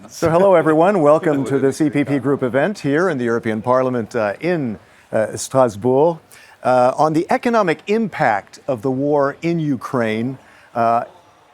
So hello everyone, welcome to this EPP Group event here in the European Parliament in Strasbourg on the economic impact of the war in Ukraine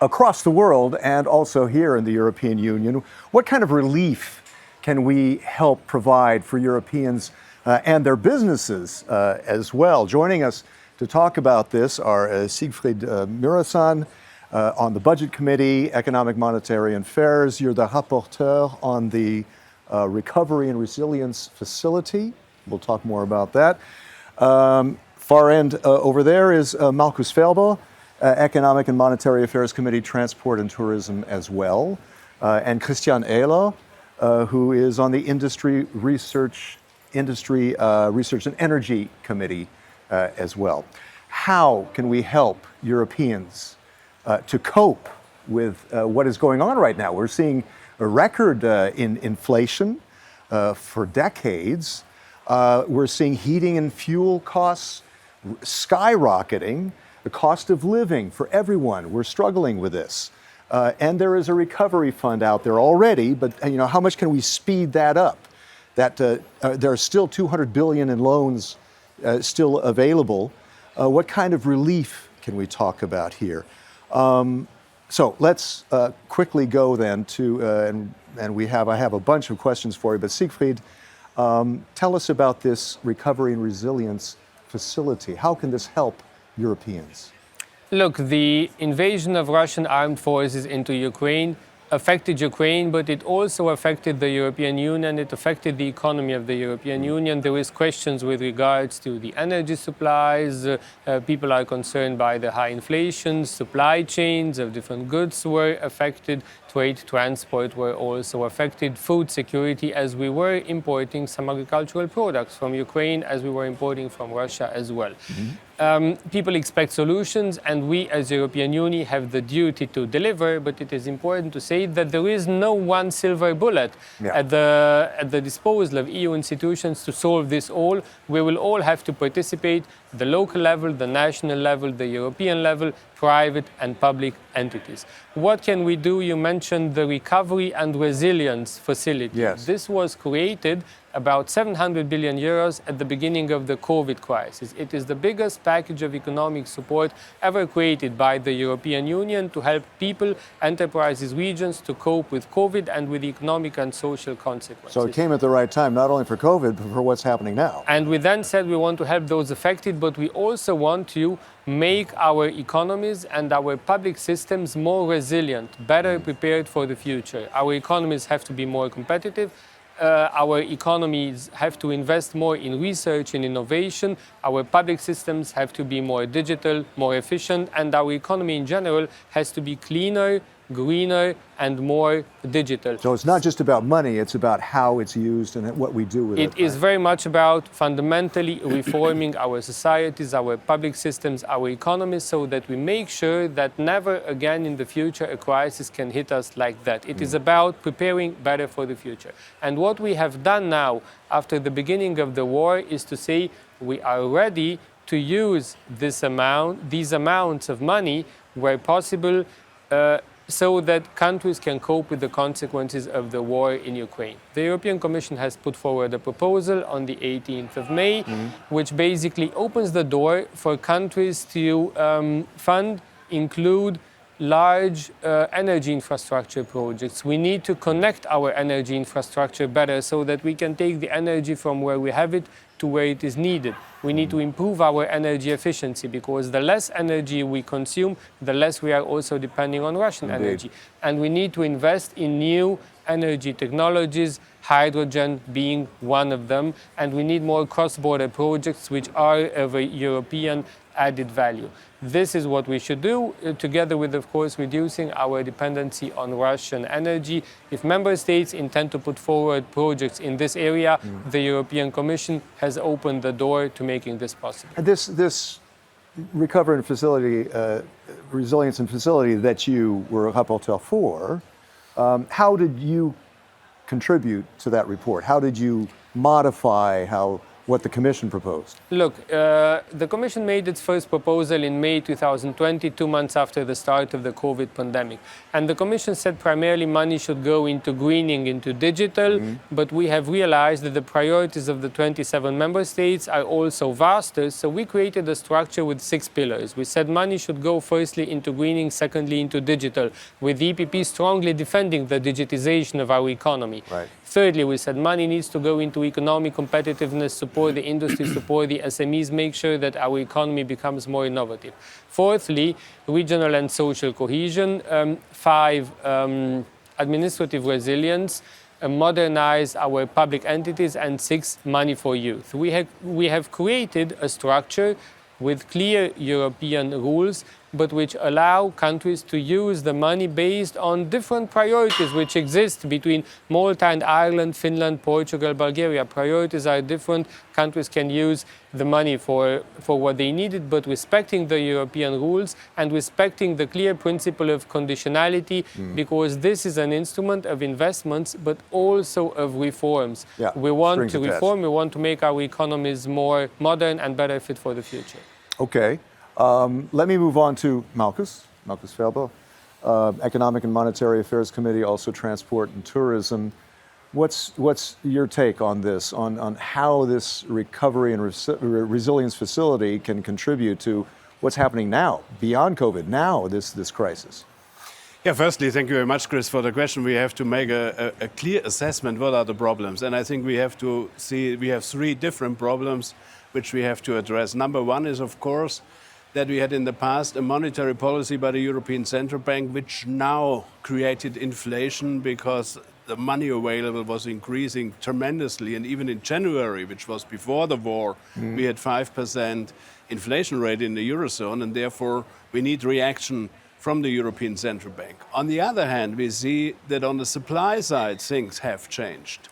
across the world and also here in the European Union. What kind of relief can we help provide for Europeans and their businesses as well? Joining us to talk about this are Siegfried Mureşan, on the Budget Committee, Economic Monetary Affairs. You're the rapporteur on the Recovery and Resilience Facility. We'll talk more about that. Far end over there is Markus Ferber, Economic and Monetary Affairs Committee, Transport and Tourism as well. And Christian Ehler, who is on the Research and Energy Committee as well. How can we help Europeans to cope with what is going on right now? We're seeing a record in inflation for decades. We're seeing heating and fuel costs skyrocketing, the cost of living for everyone. We're struggling with this. And there is a recovery fund out there already, but how much can we speed that up? That there are still 200 billion in loans still available. What kind of relief can we talk about here? So let's quickly go then to, and I have a bunch of questions for you, but Siegfried, tell us about this Recovery and Resilience Facility. How can this help Europeans? Look, the invasion of Russian armed forces into Ukraine affected Ukraine, but it also affected the European Union. It affected the economy of the European Union. There is questions with regards to the energy supplies. People are concerned by the high inflation. Supply chains of different goods were affected. Trade, transport were also affected. Food security, as we were importing some agricultural products from Ukraine, as we were importing from Russia as well. People expect solutions, and we as European Union have the duty to deliver, but it is important to say that there is no one silver bullet at the disposal of EU institutions to solve this all. We will all have to participate, the local level, the national level, the European level, private and public entities. What can we do? You mentioned the Recovery and Resilience Facility. Yes. This was created about 700 billion euros at the beginning of the COVID crisis. It is the biggest package of economic support ever created by the European Union to help people, enterprises, regions to cope with COVID and with the economic and social consequences. So it came at the right time, not only for COVID, but for what's happening now. And we then said we want to help those affected, but we also want to make our economies and our public systems more resilient, better prepared for the future. Our economies have to be more competitive. Our economies have to invest more in research and innovation. Our public systems have to be more digital, more efficient, and our economy in general has to be cleaner, greener, and more digital. So it's not just about money, it's about how it's used and what we do with it. It is very much about fundamentally reforming our societies, our public systems, our economies, so that we make sure that never again in the future a crisis can hit us like that. It is about preparing better for the future. And what we have done now, after the beginning of the war, is to say we are ready to use these amounts of money where possible, so that countries can cope with the consequences of the war in Ukraine. The European Commission has put forward a proposal on the 18th of May, which basically opens the door for countries to include large energy infrastructure projects. We need to connect our energy infrastructure better so that we can take the energy from where we have it to where it is needed. We need to improve our energy efficiency, because the less energy we consume, the less we are also depending on Russian energy. And we need to invest in new energy technologies, hydrogen being one of them, and we need more cross-border projects which are of a European added value. This is what we should do, together with, of course, reducing our dependency on Russian energy. If member states intend to put forward projects in this area, the European Commission has opened the door to making this possible. And this recovery and resilience and facility that you were a rapporteur for, how did you contribute to that report? How did you modify how what the Commission proposed? Look, the Commission made its first proposal in May 2020, 2 months after the start of the COVID pandemic. And the Commission said primarily money should go into greening, into digital, but we have realized that the priorities of the 27 member states are also vaster, so we created a structure with 6 pillars. We said money should go firstly into greening, secondly into digital, with the EPP strongly defending the digitization of our economy. Right. Thirdly, we said money needs to go into economic competitiveness, support the industry, support the SMEs, make sure that our economy becomes more innovative. Fourthly, regional and social cohesion. 5, administrative resilience, modernize our public entities, and 6, money for youth. We have created a structure with clear European rules, but which allow countries to use the money based on different priorities which exist between Malta and Ireland, Finland, Portugal, Bulgaria. Priorities are different. Countries can use the money for what they needed, but respecting the European rules and respecting the clear principle of conditionality, because this is an instrument of investments, but also of reforms. Yeah, we want strings to attached. reform, we want to make our economies more modern and better fit for the future. Okay. Let me move on to Markus Ferber, Economic and Monetary Affairs Committee, also Transport and Tourism. What's your take on this, on how this recovery and resilience facility can contribute to what's happening now, beyond COVID, now this crisis? Yeah, firstly, thank you very much, Chris, for the question. We have to make a clear assessment. What are the problems? And I think we have to see we have 3 different problems which we have to address. Number 1 is, of course, that we had in the past a monetary policy by the European Central Bank, which now created inflation because the money available was increasing tremendously. And even in January, which was before the war, we had 5% inflation rate in the Eurozone, and therefore we need reaction from the European Central Bank. On the other hand, we see that on the supply side, things have changed.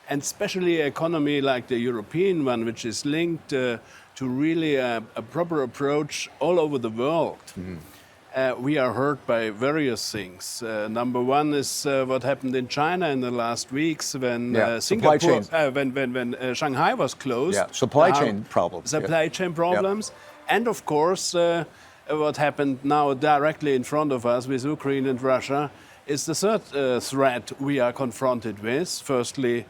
And especially an economy like the European one, which is linked to really a proper approach all over the world. We are hurt by various things. Number 1 is what happened in China in the last weeks when Singapore, when Shanghai was closed. Yeah, supply chain problems. Supply chain problems. And of course, what happened now directly in front of us with Ukraine and Russia is the third threat we are confronted with. Firstly,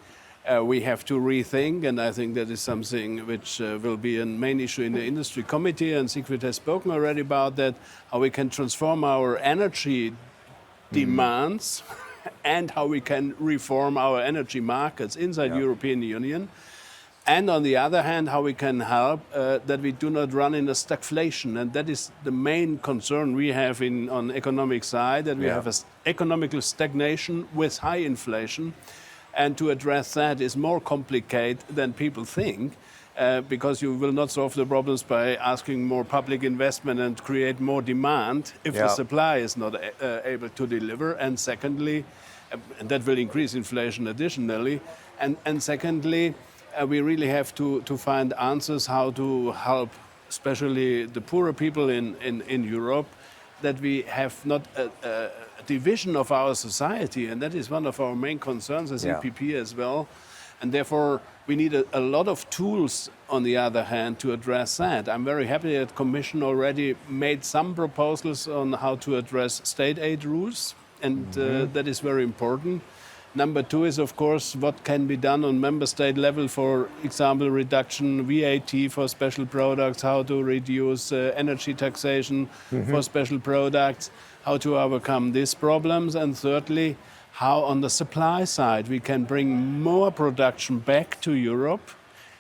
we have to rethink, and I think that is something which will be a main issue in the industry committee, and Siegfried has spoken already about that, how we can transform our energy demands and how we can reform our energy markets inside the European Union. And on the other hand, how we can help that we do not run in a stagflation. And that is the main concern we have on economic side, that we have an economical stagnation with high inflation. And to address that is more complicated than people think, because you will not solve the problems by asking more public investment and create more demand if the supply is not able to deliver. And secondly, and that will increase inflation additionally. And secondly, we really have to find answers how to help, especially the poorer people in Europe, that we have not a division of our society, and that is one of our main concerns as EPP as well. And therefore, we need a lot of tools, on the other hand, to address that. I'm very happy that the Commission already made some proposals on how to address state aid rules, and that is very important. Number 2 is, of course, what can be done on member state level, for example, reduction VAT for special products, how to reduce energy taxation for special products, how to overcome these problems. And thirdly, how on the supply side we can bring more production back to Europe.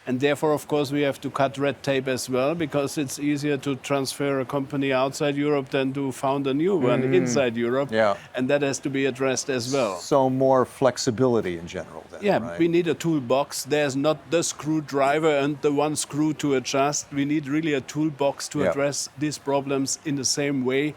And therefore, of course, we have to cut red tape as well, because it's easier to transfer a company outside Europe than to found a new one inside Europe. Yeah. And that has to be addressed as well. So more flexibility in general then, Yeah, right? we need a toolbox. There's not the screwdriver and the one screw to adjust. We need really a toolbox to address these problems in the same way.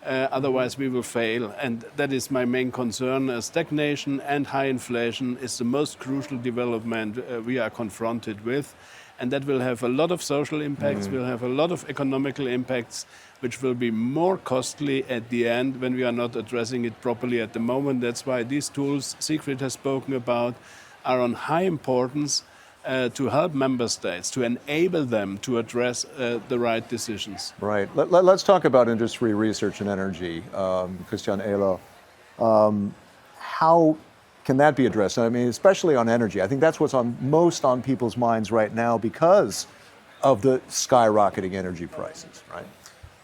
Otherwise, we will fail. And that is my main concern. Stagnation and high inflation is the most crucial development we are confronted with. And that will have a lot of social impacts, will have a lot of economical impacts, which will be more costly at the end when we are not addressing it properly at the moment. That's why these tools Siegfried has spoken about are on high importance. to help member states, to enable them to address the right decisions. Right. Let's talk about industry, research, and energy. Christian Ehler, how can that be addressed? I mean, especially on energy. I think that's what's most on people's minds right now because of the skyrocketing energy prices, right?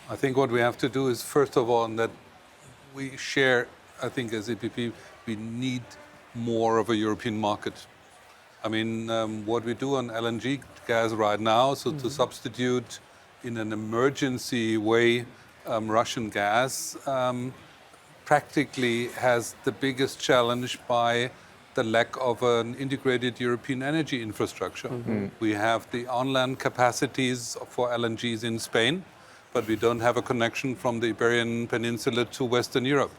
I think what we have to do is, first of all, that we share, I think as EPP, we need more of a European market. I mean, what we do on LNG gas right now, so to substitute in an emergency way Russian gas, practically has the biggest challenge by the lack of an integrated European energy infrastructure. We have the on-land capacities for LNGs in Spain, but we don't have a connection from the Iberian Peninsula to Western Europe.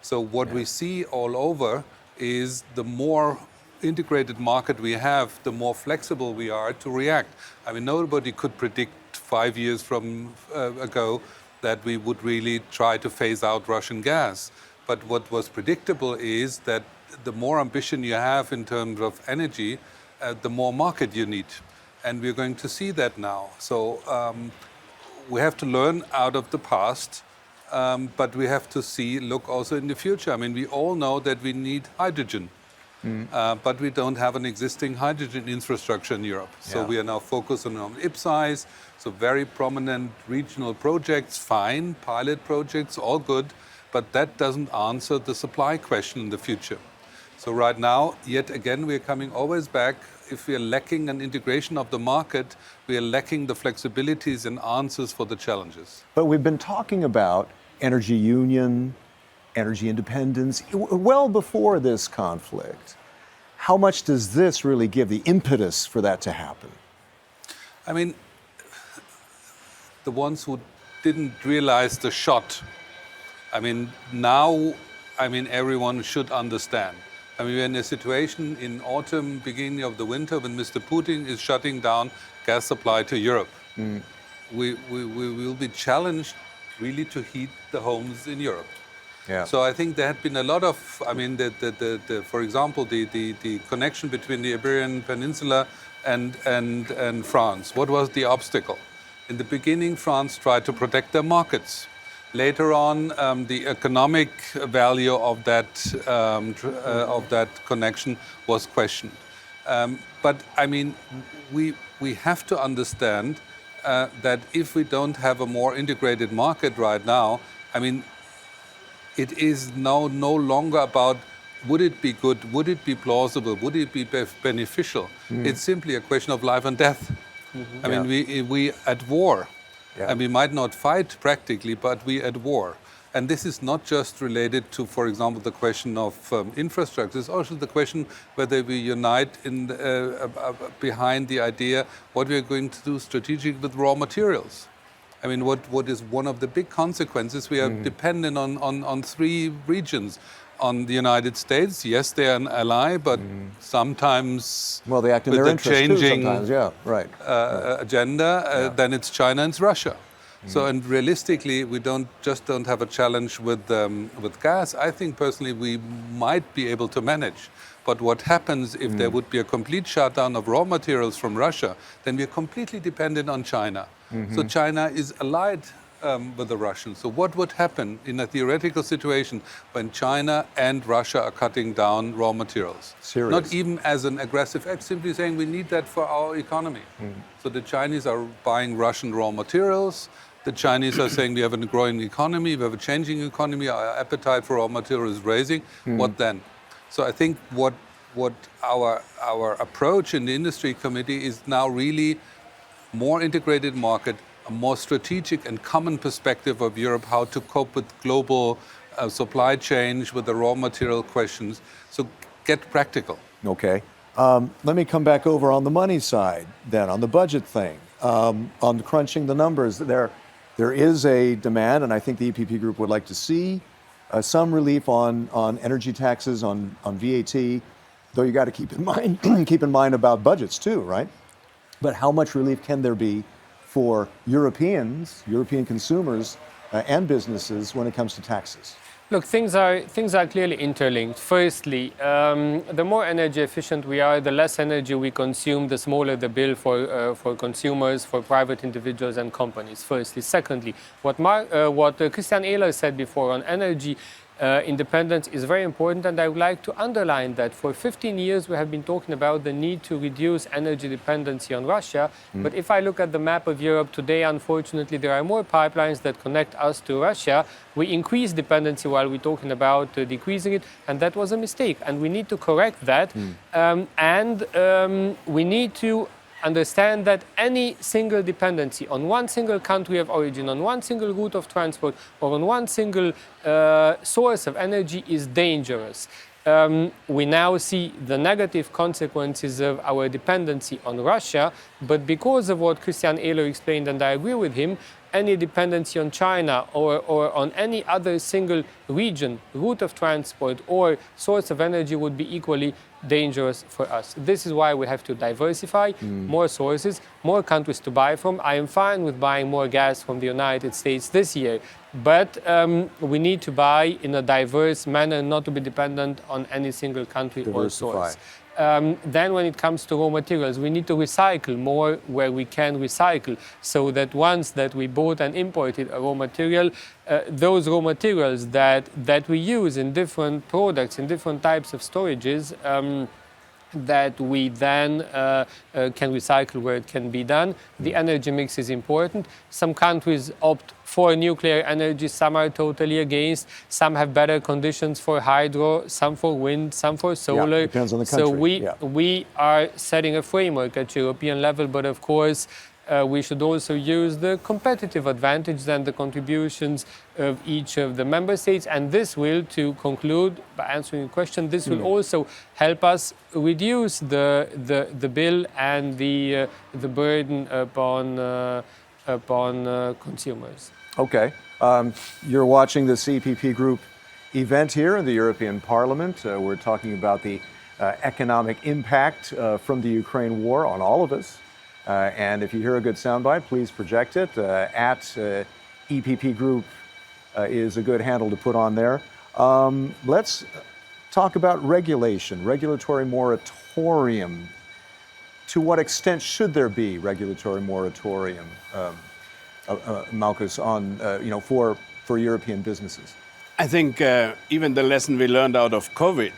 So what we see all over is the more integrated market we have, the more flexible we are to react. I mean, nobody could predict 5 years from ago that we would really try to phase out Russian gas. But what was predictable is that the more ambition you have in terms of energy, the more market you need. And we're going to see that now. So we have to learn out of the past, but we have to look also in the future. I mean, we all know that we need hydrogen. But we don't have an existing hydrogen infrastructure in Europe. So we are now focusing on IPCEIs, so very prominent regional projects, fine, pilot projects, all good, but that doesn't answer the supply question in the future. So right now, yet again, we're coming always back. If we are lacking an integration of the market, we are lacking the flexibilities and answers for the challenges. But we've been talking about energy union, energy independence, well before this conflict. How much does this really give the impetus for that to happen? I mean, the ones who didn't realize the shot, I mean, now, everyone should understand. I mean, we're in a situation in autumn, beginning of the winter, when Mr. Putin is shutting down gas supply to Europe. We will be challenged really to heat the homes in Europe. Yeah. So I think there had been a lot of, I mean, for example, the connection between the Iberian Peninsula and France. What was the obstacle? In the beginning, France tried to protect their markets. Later on, the economic value of that connection was questioned. But I mean, we have to understand that if we don't have a more integrated market right now, I mean, it is now no longer about would it be good, would it be plausible, would it be beneficial? It's simply a question of life and death. I mean, we at war. And we might not fight practically, but we at war. And this is not just related to, for example, the question of infrastructure. It's also the question whether we unite behind the idea what we are going to do strategically with raw materials. I mean, what is one of the big consequences? We are dependent on three regions. On the United States, yes, they are an ally, but sometimes they act in with their the interest changing too sometimes. agenda, then it's China and it's Russia. So, and realistically, we don't have a challenge with gas. I think personally we might be able to manage. But what happens if there would be a complete shutdown of raw materials from Russia, then we're completely dependent on China. So China is allied with the Russians. So what would happen in a theoretical situation when China and Russia are cutting down raw materials? Serious. Not even as an aggressive act, simply saying we need that for our economy. So the Chinese are buying Russian raw materials. The Chinese are saying we have a growing economy, we have a changing economy, our appetite for raw material is raising. What then? So I think what our approach in the industry committee is now really more integrated market, a more strategic and common perspective of Europe, how to cope with global supply chain, with the raw material questions. So get practical. Okay. Let me come back over on the money side then, on the budget thing, on crunching the numbers. There is a demand, and I think the EPP group would like to see some relief on energy taxes, on VAT, though you got to keep in mind about budgets too, right? But how much relief can there be for European consumers and businesses when it comes to taxes? Look, things are clearly interlinked. Firstly, the more energy efficient we are, the less energy we consume, the smaller the bill for consumers, for private individuals and companies. Firstly, secondly, what Christian Ehler said before on energy independence is very important, and I would like to underline that for 15 years we have been talking about the need to reduce energy dependency on Russia. But if I look at the map of Europe today, unfortunately, there are more pipelines that connect us to Russia. We increase dependency while we're talking about decreasing it, and that was a mistake. And we need to correct that. We need to understand that any single dependency on one single country of origin, on one single route of transport, or on one single source of energy is dangerous. We now see the negative consequences of our dependency on Russia, but because of what Christian Ehler explained, and I agree with him, any dependency on China or on any other single region, route of transport, or source of energy would be equally dangerous for us. This is why we have to diversify, more sources, more countries to buy from. I am fine with buying more gas from the United States this year, but we need to buy in a diverse manner, not to be dependent on any single country or source. Then when it comes to raw materials, we need to recycle more where we can recycle, so that once that we bought and imported a raw material, those raw materials that we use in different products, in different types of storages, that we then can recycle where it can be done. The energy mix is important. Some countries opt for nuclear energy, some are totally against, some have better conditions for hydro, some for wind, some for solar. Yeah, depends on the country. So we are setting a framework at European level, but of course we should also use the competitive advantage and the contributions of each of the member states. And this will, to conclude by answering your question, this will also help us reduce the bill and the burden upon consumers. Okay. You're watching the CPP Group event here in the European Parliament. We're talking about the economic impact from the Ukraine war on all of us. And if you hear a good soundbite, please project it. At EPP Group is a good handle to put on there. Let's talk about regulation, regulatory moratorium. To what extent should there be regulatory moratorium, Markus, on for European businesses? I think even the lesson we learned out of COVID,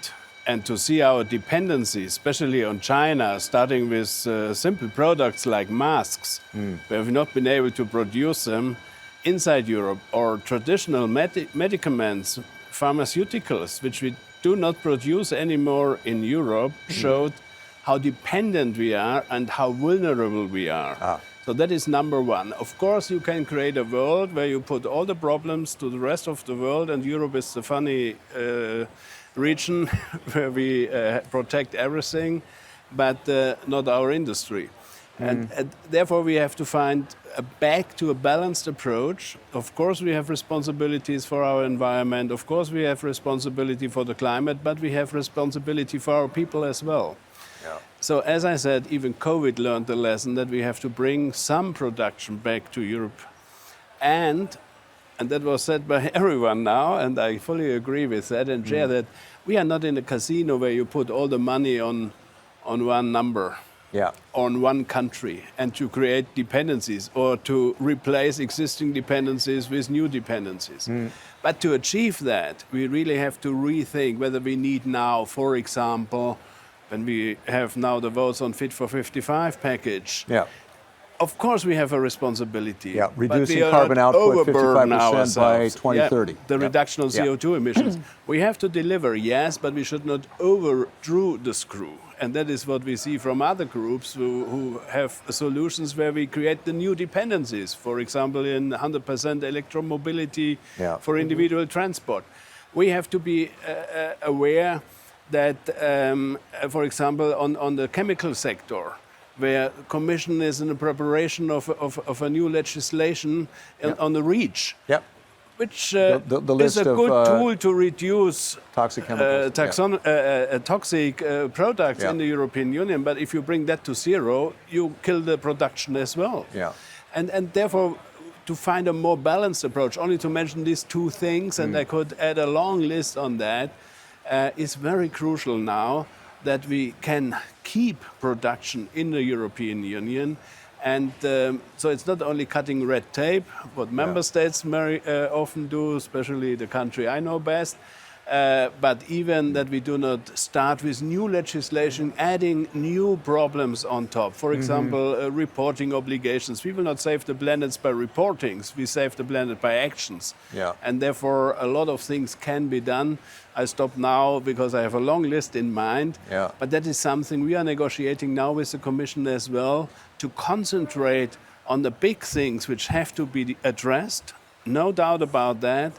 and to see our dependency, especially on China, starting with simple products like masks, where we've not been able to produce them inside Europe, or traditional medicaments, pharmaceuticals, which we do not produce anymore in Europe, showed how dependent we are and how vulnerable we are. So that is number one. Of course, you can create a world where you put all the problems to the rest of the world, and Europe is the funny region where we protect everything, but not our industry. And therefore we have to find back to a balanced approach. Of course we have responsibilities for our environment, of course we have responsibility for the climate, but we have responsibility for our people as well. Yeah. So as I said, even COVID learned the lesson that we have to bring some production back to Europe. And that was said by everyone now, and I fully agree with that and share that we are not in a casino where you put all the money on one number, on one country, and to create dependencies or to replace existing dependencies with new dependencies. But to achieve that, we really have to rethink whether we need now, for example, when we have now the votes on Fit for 55 package, of course we have a responsibility. Yeah, reducing carbon output 55% by 2030. The reduction of CO2 emissions. We have to deliver, yes, but we should not overdo the screw. And that is what we see from other groups who have solutions where we create the new dependencies. For example, in 100% electromobility for individual transport. We have to be aware that, for example, on the chemical sector, where Commission is in the preparation of a new legislation on the REACH, which is a good tool to reduce toxic chemicals, toxic products in the European Union. But if you bring that to zero, you kill the production as well. And therefore, to find a more balanced approach. Only to mention these two things, and I could add a long list on that, is very crucial now that we can keep production in the European Union. And so it's not only cutting red tape, what member states very often do, especially the country I know best, but even that we do not start with new legislation, adding new problems on top. For example, reporting obligations. We will not save the planet by reportings, we save the planet by actions. Yeah. And therefore, a lot of things can be done. I stop now because I have a long list in mind. Yeah. But that is something we are negotiating now with the Commission as well, to concentrate on the big things which have to be addressed, no doubt about that,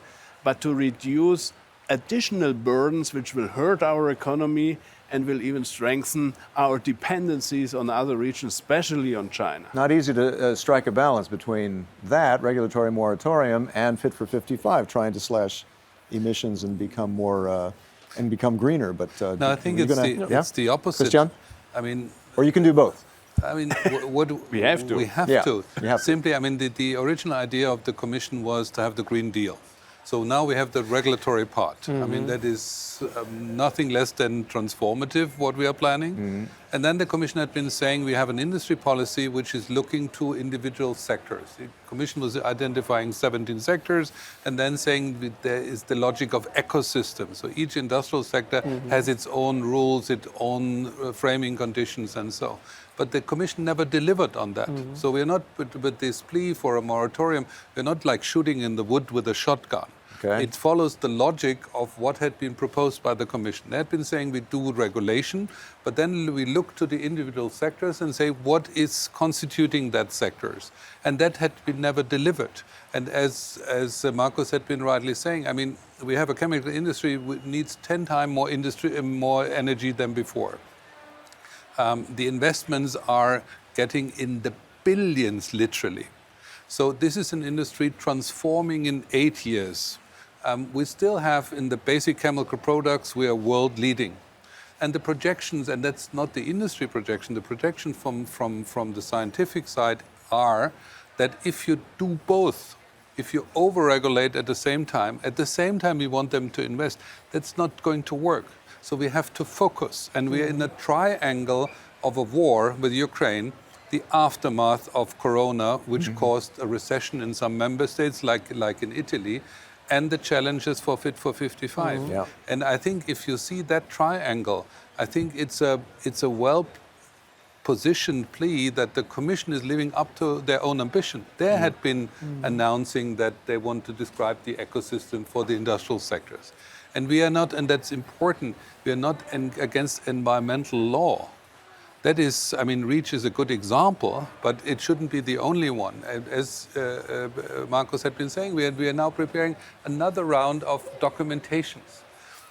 but to reduce additional burdens which will hurt our economy and will even strengthen our dependencies on other regions, especially on China. Not easy to strike a balance between that regulatory moratorium and Fit for 55, trying to slash emissions and become more and become greener. But No, I think it's the opposite. Christian? I mean, Or you can do both. I mean, what We have to. We have Yeah, to. we have to. Simply, I mean, the original idea of the Commission was to have the Green Deal. So now we have the regulatory part. I mean, that is nothing less than transformative, what we are planning. And then the Commission had been saying we have an industry policy which is looking to individual sectors. The Commission was identifying 17 sectors and then saying there is the logic of ecosystems. So each industrial sector has its own rules, its own framing conditions and so. But the Commission never delivered on that. So we're not, with this plea for a moratorium, we're not like shooting in the wood with a shotgun. Okay. It follows the logic of what had been proposed by the Commission. They had been saying we do regulation, but then we look to the individual sectors and say what is constituting that sectors. And that had been never delivered. And as Markus had been rightly saying, I mean, we have a chemical industry which needs 10 times more energy than before. The investments are getting in the billions, literally. So this is an industry transforming in 8 years. We still have in the basic chemical products, we are world leading. And the projections, and that's not the industry projection, the projection from the scientific side are that if you do both, if you over-regulate at the same time you want them to invest, that's not going to work. So we have to focus. And we are in a triangle of a war with Ukraine, the aftermath of Corona, which caused a recession in some member states, like in Italy, and the challenges for Fit for 55. Yeah. And I think if you see that triangle, I think it's a well-positioned plea that the Commission is living up to their own ambition. They had been announcing that they want to describe the ecosystem for the industrial sectors. And we are not, and that's important, we are not against environmental law. That is, I mean, REACH is a good example, but it shouldn't be the only one. As Markus had been saying, we are now preparing another round of documentations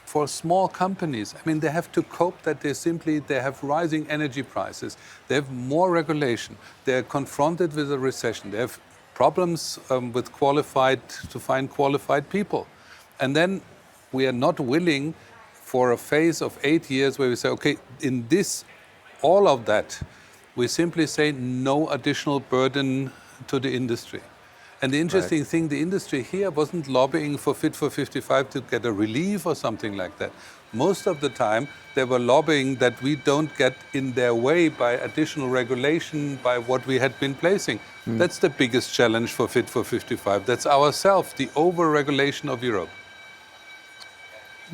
for small companies. I mean, they have to cope that they have rising energy prices. They have more regulation. They're confronted with a recession. They have problems to find qualified people. And then we are not willing for a phase of 8 years where we say, okay, in this all of that, we simply say no additional burden to the industry. And the interesting thing, the industry here wasn't lobbying for Fit for 55 to get a relief or something like that. Most of the time, they were lobbying that we don't get in their way by additional regulation, by what we had been placing. That's the biggest challenge for Fit for 55. That's ourselves, the over-regulation of Europe.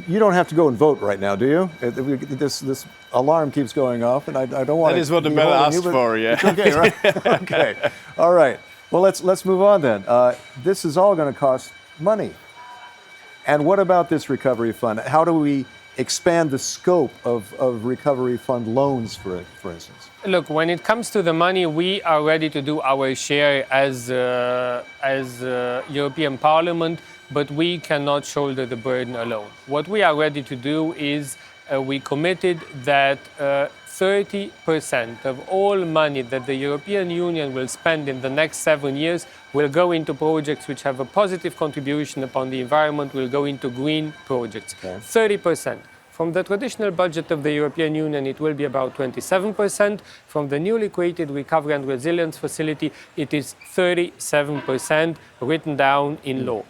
You don't have to go and vote right now, do you? This alarm keeps going off, and I don't want. That is what the matter asked for, yeah. It's okay, right? Okay, all right. Well, let's move on then. This is all going to cost money. And what about this recovery fund? How do we expand the scope of recovery fund loans, for instance? Look, when it comes to the money, we are ready to do our share as European Parliament, but we cannot shoulder the burden alone. What we are ready to do is we committed that 30% of all money that the European Union will spend in the next 7 years will go into projects which have a positive contribution upon the environment, will go into green projects. Okay. 30%. From the traditional budget of the European Union, it will be about 27%. From the newly created Recovery and Resilience Facility, it is 37% written down in law.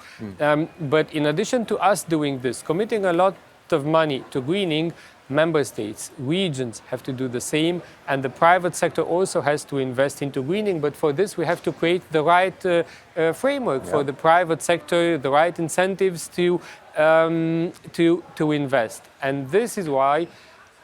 But in addition to us doing this, committing a lot of money to greening, member states, regions have to do the same, and the private sector also has to invest into greening. But for this, we have to create the right framework for the private sector, the right incentives to invest. And this is why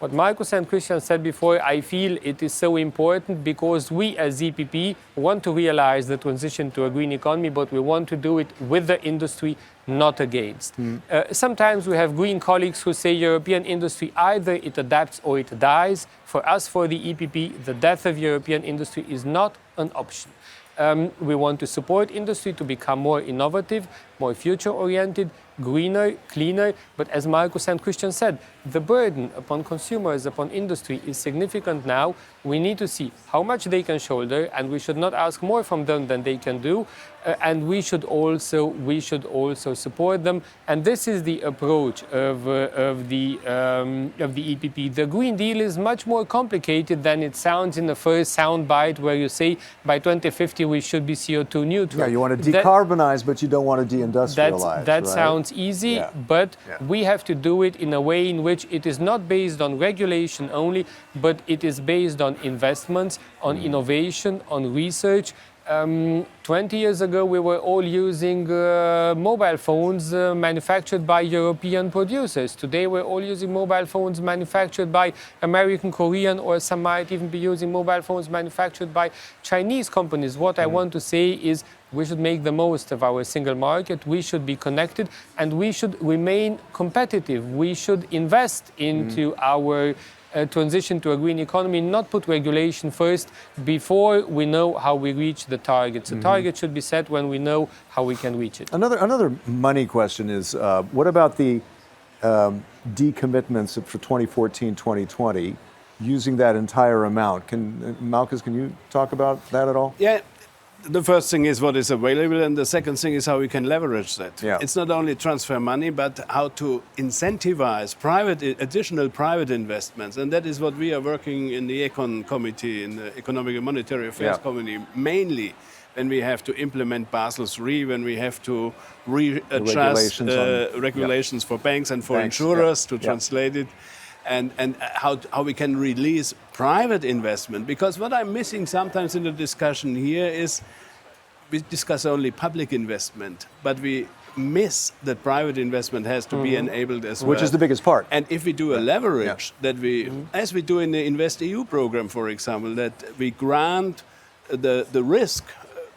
what Markus and Christian said before, I feel it is so important, because we as EPP want to realize the transition to a green economy, but we want to do it with the industry, not against. Sometimes we have green colleagues who say European industry, either it adapts or it dies. For us, for the EPP, the death of European industry is not an option. We want to support industry to become more innovative, more future-oriented, greener, cleaner. But as Markus and Christian said, the burden upon consumers, upon industry is significant now. We need to see how much they can shoulder, and we should not ask more from them than they can do. And we should also support them. And this is the approach of the EPP. The Green Deal is much more complicated than it sounds in the first soundbite, where you say by 2050 we should be CO2 neutral. Yeah, you want to decarbonize, but you don't want to deindustrialize. That right? sounds easy, but we have to do it in a way in which it is not based on regulation only, but it is based on investments, on innovation, on research. 20 years ago, we were all using mobile phones manufactured by European producers. Today, we're all using mobile phones manufactured by American, Korean, or some might even be using mobile phones manufactured by Chinese companies. What I want to say is we should make the most of our single market. We should be connected, and we should remain competitive. We should invest into our transition to a green economy, not put regulation first before we know how we reach the targets. The target should be set when we know how we can reach it. Another money question is, what about the decommitments for 2014, 2020, using that entire amount? Markus, can you talk about that at all? Yeah. The first thing is what is available, and the second thing is how we can leverage that. Yeah. It's not only transfer money, but how to incentivize additional private investments. And that is what we are working in the Econ Committee, in the Economic and Monetary Affairs Committee, mainly when we have to implement Basel III, when we have to readjust regulations for banks and for insurers, to translate it. And how we can release private investment. Because what I'm missing sometimes in the discussion here is we discuss only public investment, but we miss that private investment has to be enabled as well. Which is the biggest part. And if we do a leverage that we, as we do in the InvestEU program, for example, that we grant the risk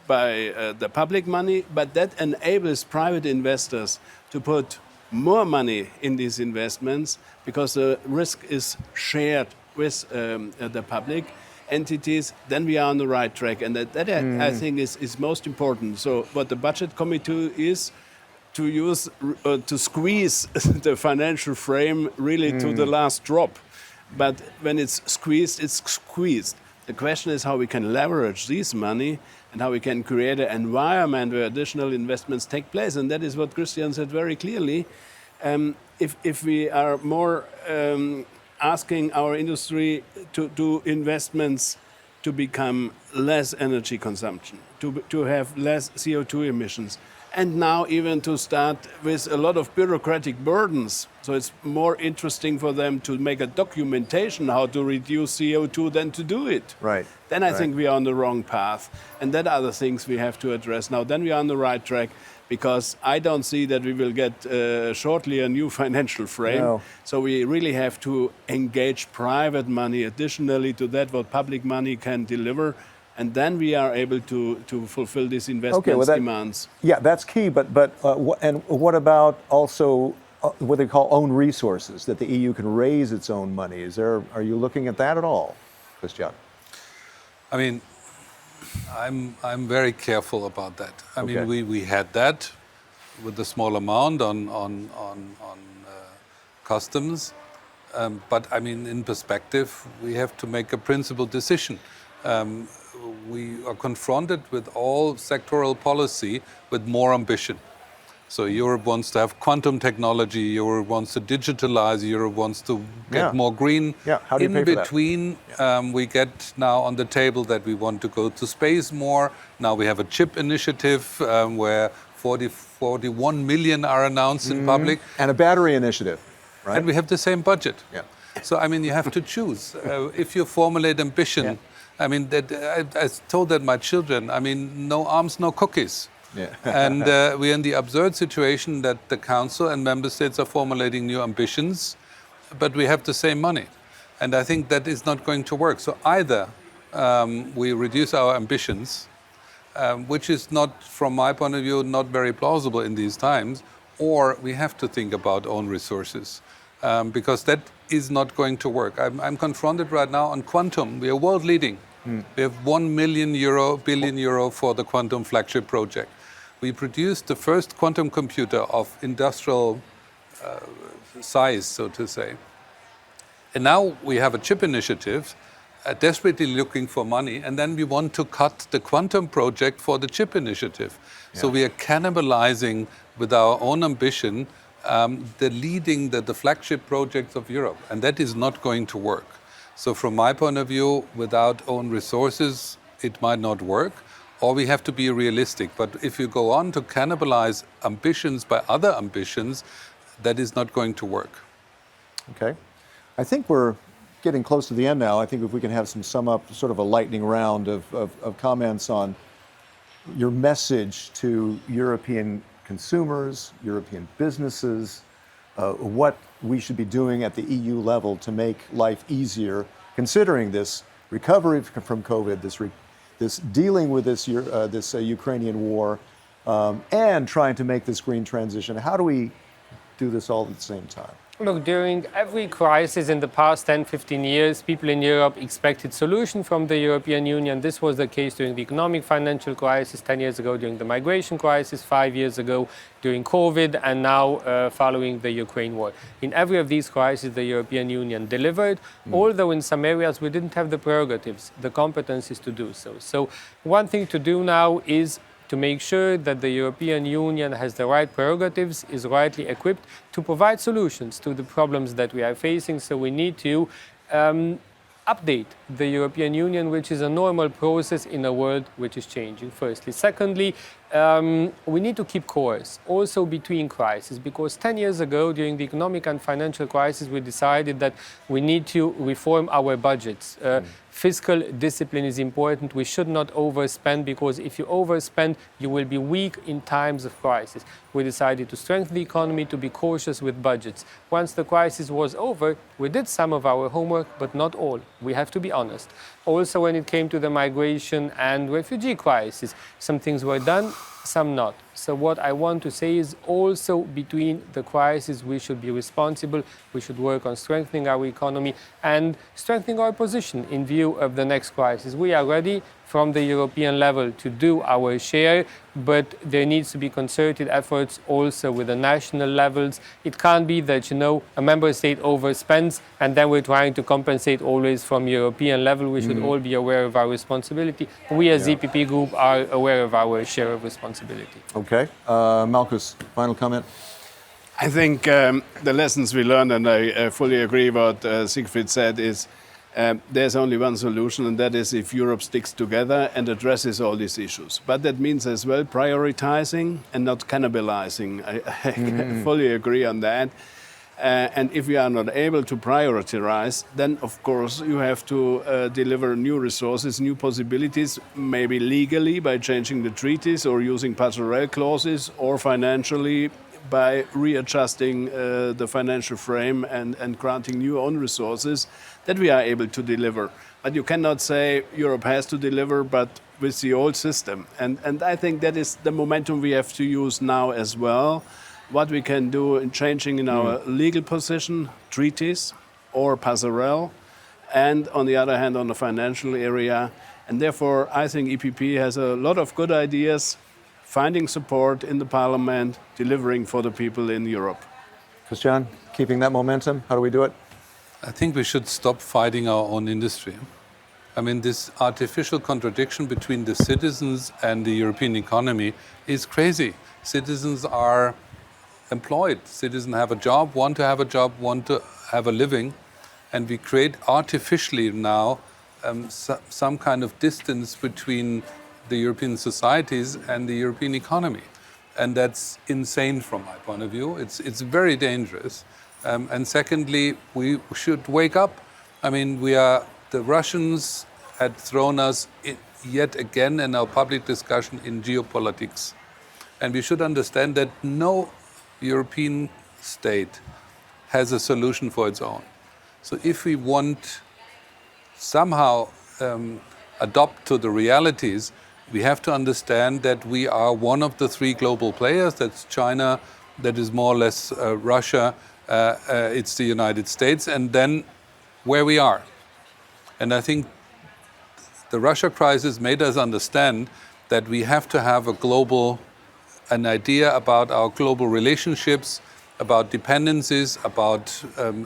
by the public money, but that enables private investors to put more money in these investments, because the risk is shared with the public entities, then we are on the right track. And that I think is most important. So what the budget committee is to use, to squeeze the financial frame really to the last drop. But when it's squeezed, it's squeezed. The question is how we can leverage this money and how we can create an environment where additional investments take place. And that is what Christian said very clearly. If we are more asking our industry to do investments to become less energy consumption, to have less CO2 emissions, and now even to start with a lot of bureaucratic burdens. So it's more interesting for them to make a documentation how to reduce CO2 than to do it. Right. Then I think we are on the wrong path. And that are the things we have to address. Now, then we are on the right track, because I don't see that we will get shortly a new financial frame. No. So we really have to engage private money additionally to that what public money can deliver. And then we are able to fulfill these investment demands. Yeah, that's key. But what about also what they call own resources, that the EU can raise its own money? Are you looking at that at all, Christian? I mean, I'm very careful about that. I mean, we had that with a small amount on customs, but I mean, in perspective, we have to make a principled decision. We are confronted with all sectoral policy with more ambition. So Europe wants to have quantum technology, Europe wants to digitalize, Europe wants to get more green. Yeah, how do you pay for that? In between, we get now on the table that we want to go to space more. Now we have a chip initiative where 41 million are announced in public. And a battery initiative, right? And we have the same budget. Yeah. So, I mean, you have to choose. If you formulate ambition, I mean, I told that my children, I mean, no arms, no cookies. Yeah. And we're in the absurd situation that the Council and Member States are formulating new ambitions, but we have the same money. And I think that is not going to work. So either we reduce our ambitions, which is not, from my point of view, not very plausible in these times, or we have to think about own resources. Because that is not going to work. I'm confronted right now on quantum. We are world leading. We have €1 billion euro for the quantum flagship project. We produced the first quantum computer of industrial size, so to say. And now we have a chip initiative, desperately looking for money, and then we want to cut the quantum project for the chip initiative. Yeah. So we are cannibalizing with our own ambition the flagship projects of Europe, and that is not going to work. So from my point of view, without own resources, it might not work, or we have to be realistic. But if you go on to cannibalize ambitions by other ambitions, that is not going to work. Okay. I think we're getting close to the end now. I think if we can have sum up, sort of a lightning round of comments on your message to European consumers, European businesses, what we should be doing at the EU level to make life easier, considering this recovery from COVID, this dealing with this Ukrainian war, and trying to make this green transition. How do we do this all at the same time? Look, during every crisis in the past 10, 15 years, people in Europe expected solutions from the European Union. This was the case during the economic financial crisis 10 years ago, during the migration crisis 5 years ago, during COVID, and now following the Ukraine war. In every of these crises, the European Union delivered, although in some areas we didn't have the prerogatives, the competencies to do so. So one thing to do now is to make sure that the European Union has the right prerogatives, is rightly equipped to provide solutions to the problems that we are facing. So we need to update the European Union, which is a normal process in a world which is changing, firstly. Secondly, we need to keep course, also between crises, because 10 years ago, during the economic and financial crisis, we decided that we need to reform our budgets. Fiscal discipline is important. We should not overspend, because if you overspend, you will be weak in times of crisis. We decided to strengthen the economy, to be cautious with budgets. Once the crisis was over, we did some of our homework, but not all. We have to be honest. Also, when it came to the migration and refugee crisis, some things were done, some not. So what I want to say is also between the crises, we should be responsible. We should work on strengthening our economy and strengthening our position in view of the next crisis. We are ready from the European level to do our share, but there needs to be concerted efforts also with the national levels. It can't be that, a member state overspends and then we're trying to compensate always from European level. We should all be aware of our responsibility. We as EPP Group are aware of our share of responsibility. Okay. Markus, final comment? I think the lessons we learned, and I fully agree what Siegfried said, is there's only one solution, and that is if Europe sticks together and addresses all these issues. But that means as well prioritizing and not cannibalizing. I fully agree on that. And if we are not able to prioritize, then of course you have to deliver new resources, new possibilities, maybe legally by changing the treaties or using passerelle clauses, or financially by readjusting the financial frame and granting new own resources that we are able to deliver. But you cannot say Europe has to deliver, but with the old system. And I think that is the momentum we have to use now as well. What we can do in changing in our legal position, treaties or passerelle, and on the other hand on the financial area. And therefore I think EPP has a lot of good ideas, finding support in the parliament, delivering for the people in Europe. Christian, keeping that momentum, how do we do it? I think we should stop fighting our own industry. I mean, this artificial contradiction between the citizens and the European economy is crazy. Citizens are employed. Citizens have a job, want to have a job, want to have a living. And we create artificially now some kind of distance between the European societies and the European economy. And that's insane from my point of view. It's very dangerous. And secondly, we should wake up. I mean, the Russians had thrown us yet again in our public discussion in geopolitics. And we should understand that no European state has a solution for its own. So if we want somehow adopt to the realities, we have to understand that we are one of the three global players. That's China, that is more or less Russia, it's the United States, and then where we are. And I think the Russia crisis made us understand that we have to have an idea about our global relationships, about dependencies, about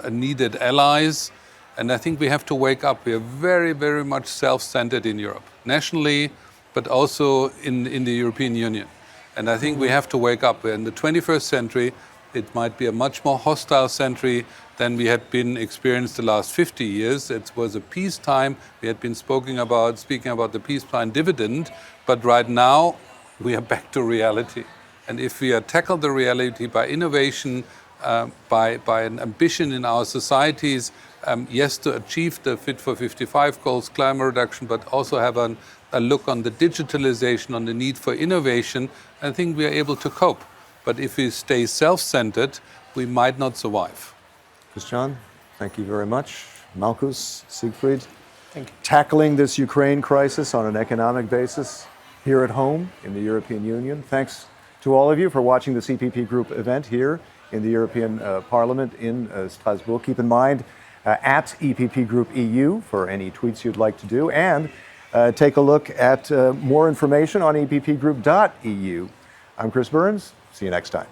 needed allies. And I think we have to wake up. We are very, very much self-centered in Europe, nationally, but also in the European Union. And I think we have to wake up. We're in the 21st century. It might be a much more hostile century than we had been experienced the last 50 years. It was a peacetime. We had been speaking about the peacetime dividend, but right now we are back to reality. And if we tackle the reality by innovation, by an ambition in our societies, yes, to achieve the Fit for 55 goals, climate reduction, but also have a look on the digitalization, on the need for innovation, I think we are able to cope. But if we stay self-centered, we might not survive. Christian, thank you very much. Markus, Siegfried, Thank you. Tackling this Ukraine crisis on an economic basis here at home in the European Union. Thanks to all of you for watching the CPP Group event here in the European Parliament in Strasbourg. Keep in mind, at EPP Group EU for any tweets you'd like to do, and take a look at more information on eppgroup.eu. I'm Chris Burns. See you next time.